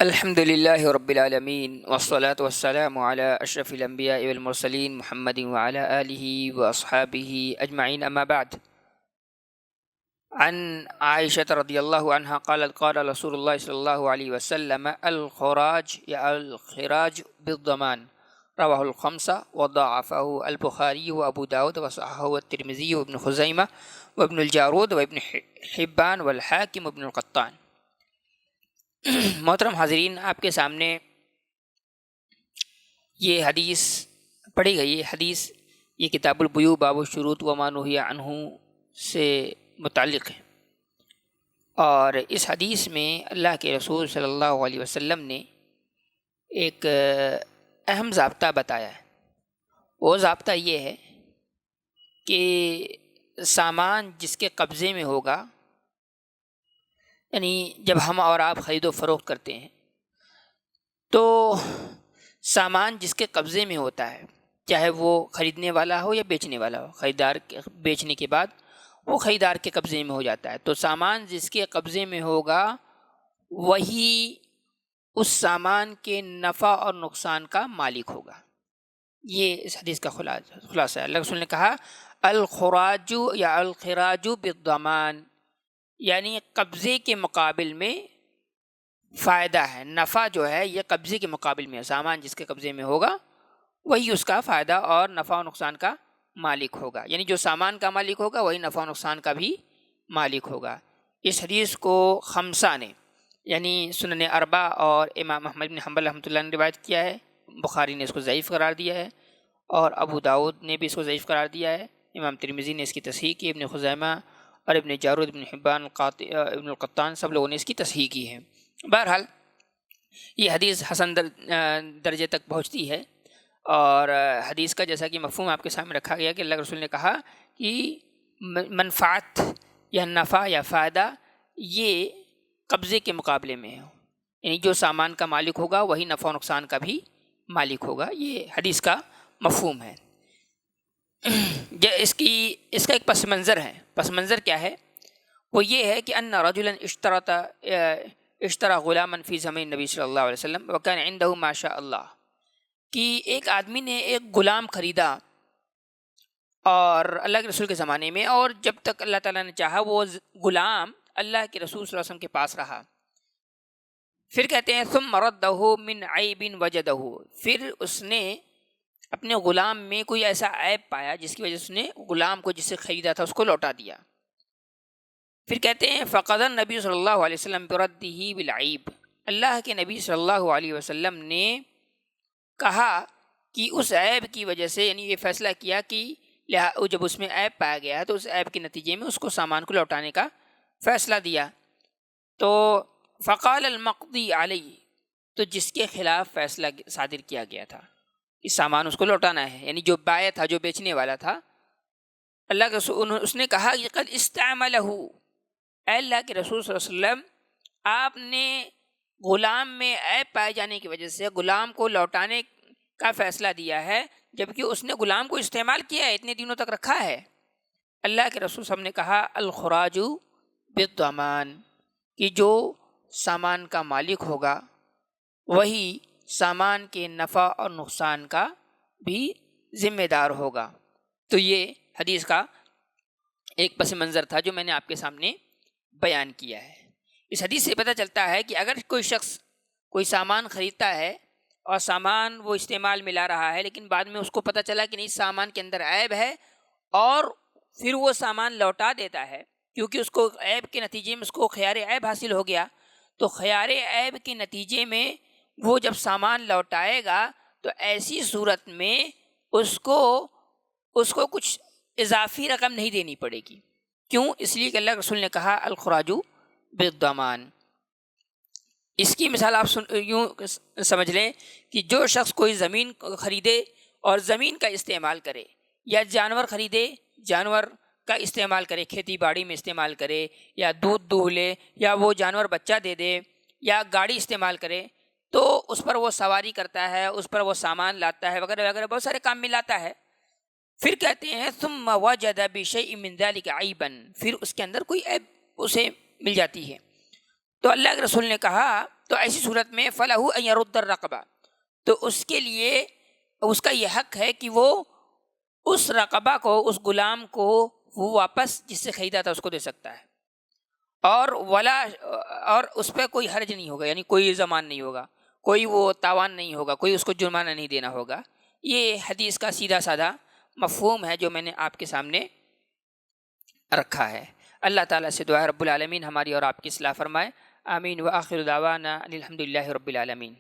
الحمد لله رب العالمين والصلاة والسلام على أشرف الأنبياء والمرسلين محمد وعلى آله وأصحابه أجمعين، أما بعد. عن عائشة رضي الله عنها قالت قال رسول الله صلى الله عليه وسلم الخراج بالضمان، رواه الخمسة وضاعفه البخاري وأبو داود وصححه الترمذي وابن خزيمة وابن الجارود وابن حبان والحاكم وابن القطان۔ محترم حاضرین، آپ کے سامنے یہ حدیث پڑھی گئی حدیث یہ کتاب البیوع باب الشروط وما نہی عنہ سے متعلق ہے، اور اس حدیث میں اللہ کے رسول صلی اللہ علیہ وسلم نے ایک اہم ضابطہ بتایا ہے۔ وہ ضابطہ یہ ہے کہ سامان جس کے قبضے میں ہوگا، یعنی جب ہم اور آپ خرید و فروخت کرتے ہیں تو سامان جس کے قبضے میں ہوتا ہے، چاہے وہ خریدنے والا ہو یا بیچنے والا ہو، خریدار بیچنے کے بعد وہ خریدار کے قبضے میں ہو جاتا ہے، تو سامان جس کے قبضے میں ہوگا وہی اس سامان کے نفع اور نقصان کا مالک ہوگا۔ یہ اس حدیث کا خلاصہ ہے۔ اللہ رسول نے کہا الخراج یا الخراج بالضمان، یعنی قبضے کے مقابل میں فائدہ ہے، نفع جو ہے یہ قبضے کے مقابل میں ہے، سامان جس کے قبضے میں ہوگا وہی اس کا فائدہ اور نفع و نقصان کا مالک ہوگا، یعنی جو سامان کا مالک ہوگا وہی نفع و نقصان کا بھی مالک ہوگا۔ اس حدیث کو خمسہ نے یعنی سنن اربعہ اور امام احمد بن حنبل رحمۃ اللہ نے روایت کیا ہے، بخاری نے اس کو ضعیف قرار دیا ہے، اور ابو داود نے بھی اس کو ضعیف قرار دیا ہے، امام ترمذی نے اس کی تصحیح کی، ابن خزیمہ اور ابن جارود، ابن حبان، ابن القطان، سب لوگوں نے اس کی تصحیح کی ہے۔ بہرحال یہ حدیث حسن درجے تک پہنچتی ہے، اور حدیث کا جیسا کہ مفہوم آپ کے سامنے رکھا گیا کہ اللہ کے رسول نے کہا کہ منفعت یا نفع یا فائدہ یہ قبضے کے مقابلے میں ہے، یعنی جو سامان کا مالک ہوگا وہی نفع و نقصان کا بھی مالک ہوگا، یہ حدیث کا مفہوم ہے۔ اس کا ایک پس منظر ہے۔ پس منظر کیا ہے؟ وہ یہ ہے کہ ان رجلا اشترى غلاما فی زمین نبی صلی اللہ علیہ وسلم وکان عنده ما شاء اللہ، کہ ایک آدمی نے ایک غلام خریدا اور اللہ کے رسول کے زمانے میں، اور جب تک اللہ تعالیٰ نے چاہا وہ غلام اللہ کے رسول صلی اللہ علیہ وسلم کے پاس رہا۔ پھر کہتے ہیں ثم رده من عیب وجدہ، پھر اس نے اپنے غلام میں کوئی ایسا عیب پایا جس کی وجہ سے اس نے غلام کو جس سے خریدا تھا اس کو لوٹا دیا۔ پھر کہتے ہیں فقضى النبی صلی اللہ علیہ وسلم برده بالعیب، اللہ کے نبی صلی اللہ علیہ وسلم نے کہا کہ اس عیب کی وجہ سے، یعنی یہ فیصلہ کیا کہ جب اس میں عیب پایا گیا ہے تو اس عیب کے نتیجے میں اس کو سامان کو لوٹانے کا فیصلہ دیا۔ تو فقال المقضی علیہ، تو جس کے خلاف فیصلہ صادر کیا گیا تھا اس سامان اس کو لوٹانا ہے، یعنی جو بائع تھا، جو بیچنے والا تھا، اللہ کے رسول اس نے کہا کہ قد استعملہ، اے اللہ کے رسول صلی اللہ علیہ وسلم آپ نے غلام میں عیب پائے جانے کی وجہ سے غلام کو لوٹانے کا فیصلہ دیا ہے، جبکہ اس نے غلام کو استعمال کیا ہے، اتنے دنوں تک رکھا ہے۔ اللہ کے رسول صلی اللہ علیہ وسلم نے کہا الخراج بالضمان، کہ جو سامان کا مالک ہوگا وہی سامان کے نفع اور نقصان کا بھی ذمہ دار ہوگا۔ تو یہ حدیث کا ایک پس منظر تھا جو میں نے آپ کے سامنے بیان کیا ہے۔ اس حدیث سے پتہ چلتا ہے کہ اگر کوئی شخص کوئی سامان خریدتا ہے اور سامان وہ استعمال میں لا رہا ہے، لیکن بعد میں اس کو پتہ چلا کہ نہیں سامان کے اندر عیب ہے، اور پھر وہ سامان لوٹا دیتا ہے کیونکہ اس کو عیب کے نتیجے میں اس کو خیار عیب حاصل ہو گیا، تو خیار عیب کے نتیجے میں وہ جب سامان لوٹائے گا تو ایسی صورت میں اس کو کچھ اضافی رقم نہیں دینی پڑے گی۔ کیوں؟ اس لیے کہ اللہ کے رسول نے کہا الخراج بالضمان۔ اس کی مثال آپ یوں سمجھ لیں کہ جو شخص کوئی زمین خریدے اور زمین کا استعمال کرے، یا جانور خریدے، جانور کا استعمال کرے، کھیتی باڑی میں استعمال کرے، یا دودھ دوہ لے، یا وہ جانور بچہ دے دے، یا گاڑی استعمال کرے، تو اس پر وہ سواری کرتا ہے، اس پر وہ سامان لاتا ہے، وغیرہ وغیرہ بہت سارے کام میں لاتا ہے۔ پھر کہتے ہیں ثم وجد بشیء من ذلك عیبا، پھر اس کے اندر کوئی عیب اسے مل جاتی ہے، تو اللہ کے رسول نے کہا تو ایسی صورت میں فَلَهُ أَن يَرُدَّ الرَّقَبَةَ، تو اس کے لیے اس کا یہ حق ہے کہ وہ اس رقبہ کو، اس غلام کو وہ واپس جس سے خریدا تھا اس کو دے سکتا ہے، اور اس پہ کوئی حرج نہیں ہوگا، یعنی کوئی ضمان نہیں ہوگا، کوئی وہ تاوان نہیں ہوگا، کوئی اس کو جرمانہ نہیں دینا ہوگا۔ یہ حدیث کا سیدھا سادہ مفہوم ہے جو میں نے آپ کے سامنے رکھا ہے۔ اللہ تعالیٰ سے دعا ہے رب العالمین ہماری اور آپ کی اصلاح فرمائے، آمین۔ وآخر دعوانا ان الحمد للہ رب العالمین۔